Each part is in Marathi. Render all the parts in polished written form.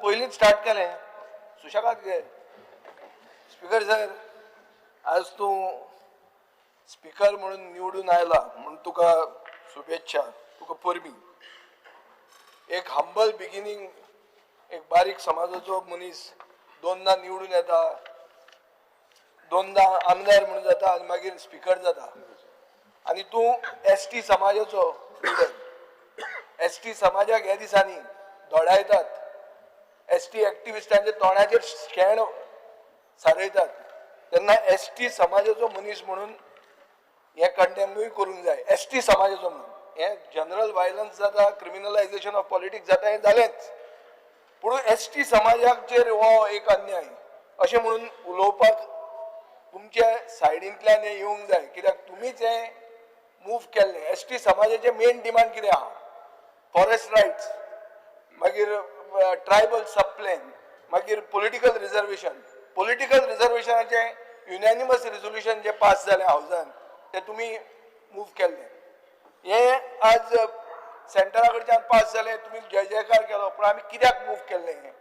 पयलींच स्टार्ट केलें. सुशेगाद घे. स्पीकर सर, आज तूं स्पीकर म्हणून निवडून आयला म्हणून तुका शुभेच्छा, तुका परबीं. एक हंबल बिगिनींग, एक बारीक समाजाचो मनीस दोनदा निवडून येता, दोनदा आमदार म्हणून जाता आनी मागीर स्पीकर जाता. आनी तूं एसटी समाजाचो लिडर. एसटी समाजाक ह्या दिसांनी धोडायतात, एसटी एक्टिविस्टांच्या तोंडाचेर शेण सारयतात, तेन्ना एसटी समाजाचो मनीस म्हणून हे कंडेमूय करूंक जाय. एसटी समाजाचो म्हणून हे जनरल वायलन्स जाता, क्रिमिनलायझेशन ऑफ पॉलिटिक्स जाता, हें जालेंच. पूण एसटी समाजाचेर हो एक अन्याय अशें म्हणून उलोवपाक तुमच्या सायडींतल्यान हें येवंक जाय. कित्याक तुमीच हें मूव केल्लें. एसटी समाजाचे मेन डिमांड कितें आहा? फॉरेस्ट रायट्स, मागीर ट्रायबल सबप्लेन, मागीर पॉलिटिकल रिजर्वेशन. पॉलिटिकल रिजर्वेशनाचें युनॅनिमस रिझोल्युशन जें पास जालें हावजान, तें तुमी मूव केल्लें. हें आज सेंटरा कडच्यान पास जालें, तुमी जय जयकार केलो. पूण आमी कित्याक मूव केल्लें हें?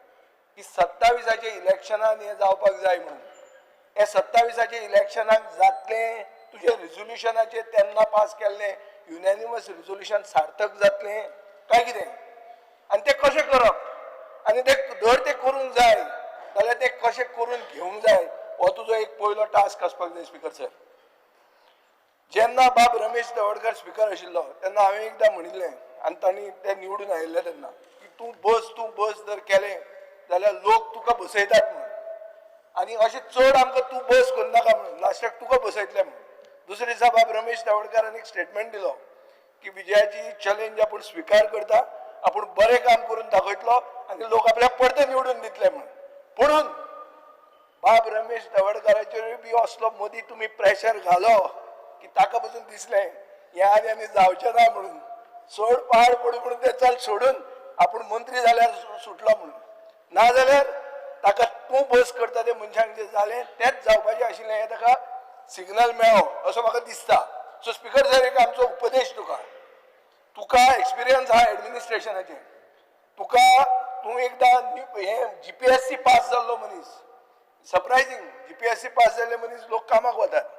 की 27 इलेक्शनान हें जावपाक जाय म्हणून. हे 27 इलेक्शनाक जातलें, तुजे रिझोल्युशनाचेर तेन्ना पास केल्लें युनॅनिमस रिझोल्युशन सार्थक जातलें काय कितें? आनी तें कशें करप? आनी धर तें करूंक जाय जाल्यार तें कशें करून घेवंक जाय, हो तुजो एक पयलो टास्क आसपाक जाय स्पीकर सर. जेन्ना बाब रमेश तवडकर स्पीकर आशिल्लो तेन्ना हांवें एकदां म्हणिल्लें, आनी तांणी तें निवडून आयिल्लें तेन्ना, की तूं बस जर केलें जाल्यार लोक तुका बसयतात म्हणून. आनी अशें चड आमकां तूं बस करनाका म्हणून, लास्टाक तुका बसयतले म्हणून. दुसरे दिसा बाब रमेश तवडकरान एक स्टेटमेंट दिलो की विजयाची चॅलेंज आपूण स्विकार करता, आपूण बरें काम करून दाखयतलो आनी लोक आपल्याक परते निवडून दितले म्हणून. पुणून बाब रमेश तवडकराचेरूय बी असलो मदीं तुमी प्रेशर घालो की ताका पसून दिसलें हें आनी जावचें ना म्हणून. सोड पहाड पडूं म्हणून तें चल सोडून आपूण मंत्री जाल्यार सुटलो म्हणून. नाजाल्यार ताका तूं बस करता त्या मनशांक जें जालें तेंच जावपाचें आशिल्लें हें ताका सिग्नल मेळ्ळो असो म्हाका दिसता. सो स्पीकर सर, एक आमचो उपदेश तुका एक्सपिरियन्स आहा एडमिनिस्ट्रेशनाचें. तूं एकदां हें GPSC पास जाल्लो मनीस. सरप्रायझींग, GPSC पास जाल्ले मनीस लोक कामाक वतात.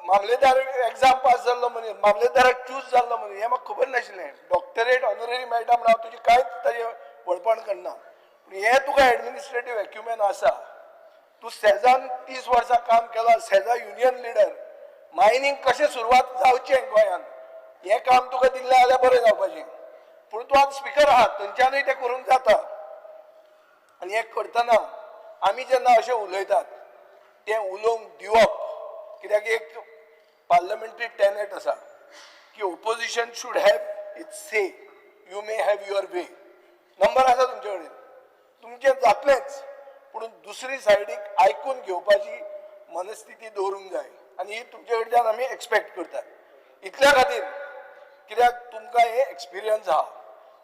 मामलेदार एग्जाम पास जाल्लो मनीस, मामलेदाराक चूज जाल्लो मनीस, हें म्हाका खबर नाशिल्लें. डॉक्टरेट ऑनररी मेळटा म्हणून हांव तुजी कांयच ताजें वळपण करना. पूण हें तुका एडमिनिस्ट्रेटीव एक्युमेन आसा. तूं सेजान 30 वर्सां काम केलां, सेजा युनियन लिडर. मायनींग कशें सुरवात जावचें गोंयांत हें काम तुका दिल्लें जाल्यार बरें जावपाचें. पूण तूं आतां स्पीकर आहा, थंयच्यानूय तें करूंक जाता. आनी हें करतना आमी जेन्ना अशें उलयतात तें उलोवंक दिवप. कित्याक एक पार्लमेंटरी टेनेट आसा की opposition should have it's say, you may have your way. Number आसा तुमचे कडेन, तुमचें जातलेंच. पूण दुसरी सायडीक आयकून घेवपाची मनस्थिती दवरूंक जाय. आनी ही तुमचे कडच्यान आमी एक्सपेक्ट करतात. इतल्या खातीर कित्याक तुमकां हे एक्सपिरियन्स आहा,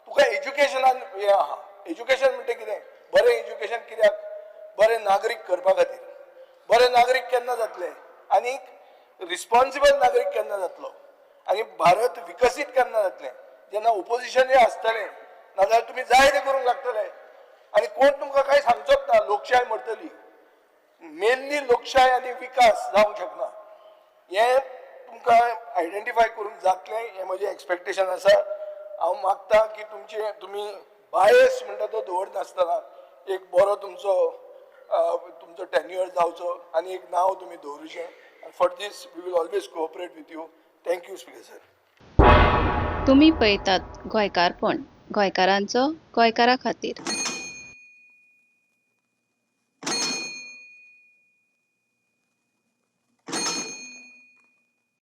तुका एज्युकेशनान हें आहा. एज्युकेशन म्हणटा कितें? बरें एज्युकेशन. कित्याक? बरें नागरीक करपा खातीर. बरें नागरीक केन्ना जातले आनी रिस्पॉन्सिबल नागरीक केन्ना जातलो आनी भारत विकसीत केन्ना जातलें? जेन्ना ओपोजिशन आसतलें, नाजाल्यार तुमी जाय तें करूंक लागतले आनी कोण तुमकां कांय सांगचोच ना. लोकशाय मरतली. मेनली लोकशाय आनी विकास जावंक शकना. हें तुमकां आयडेंटिफाय करूंक जातलें हें म्हजें एक्सपेक्टेशन आसा. हांव मागतां की तुमी बायस म्हणटा तो दवरनासतना एक बरो तुमचो टेन्युअर जावचो आनी एक नांव तुमी दवरुचें. For this we will always cooperate with you. Thank you speaker sir. तुम्ही पळयतात गोंयकारपण, गोंयकारांचो गोंयकारा खातीर.